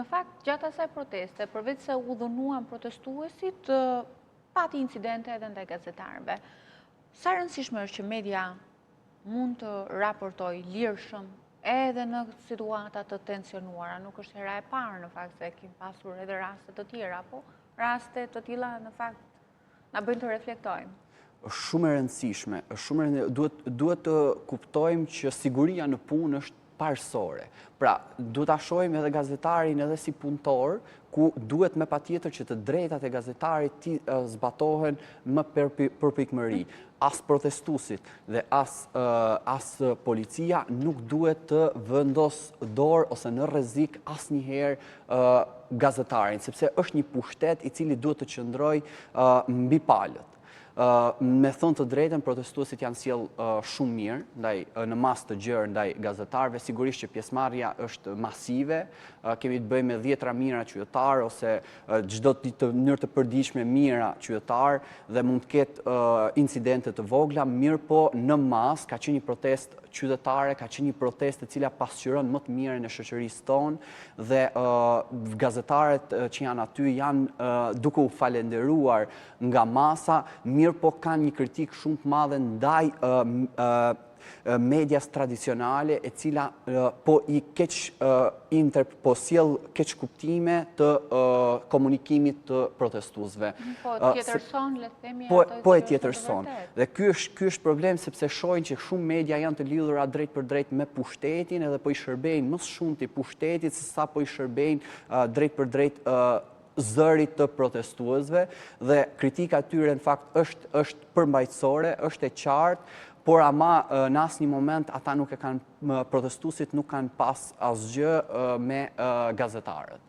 Në fakt, gjatë asaj proteste, përveç se u dhunuan protestuesit, pati incidente edhe ndaj gazetarëve. Sa rëndësishme është që media mund të raportoj lirshëm edhe në situata të tensionuara. Nuk është hera e parë në fakt se kemi pasur edhe raste të tjera, po raste të tilla në fakt na bëjnë të reflektojmë. Është shumë e rëndësishme, duhet të kuptojmë që siguria në punë është parësore. Pra, duhet ta shohim edhe gazetarin edhe si punëtor, ku duhet me patjetër që të drejtat e gazetarit zbatohen më përpikmëri. As protestuesit dhe as policia nuk duhet të vendos dorë ose në rrezik asnjëherë gazetarin, sepse është një pushtet i cili duhet të qëndrojë mbi palët. Me thënë të drejtën, protestuesit janë sjellë shumë mirë në masë të gjerë ndaj gazetarëve, sigurisht që pjesëmarrja është masive, kemi të bëjmë me 10 mijëra qytetarë ose çdo ditë në mënyrë të përditshme mijëra qytetarë dhe mund të ketë incidente të vogla, mirë po në masë ka qenë një protestë qytetare, ka qenë një protestë e cila pasqyron më të mirën e shoqërisë tonë dhe gazetarët që janë aty janë duke u falenderuar nga masa, mirë po kanë një kritik shumë të madhe ndaj medias tradicionale e cila po sjell keq kuptime të komunikimit të protestuesve. Po tjetërson, le të themi, po e tjetërson. Dhe ky është problem sepse shohin që shumë media janë të lidhura drejt për drejt me pushtetin edhe po i shërbejnë më shumë të pushtetit se sa po i shërbejnë drejt për drejt zërit të protestuesve dhe kritika e tyre në fakt është përmbajtësore, është e qartë, por ama në asnjë moment ata protestuesit nuk kanë pas asgjë me gazetarët.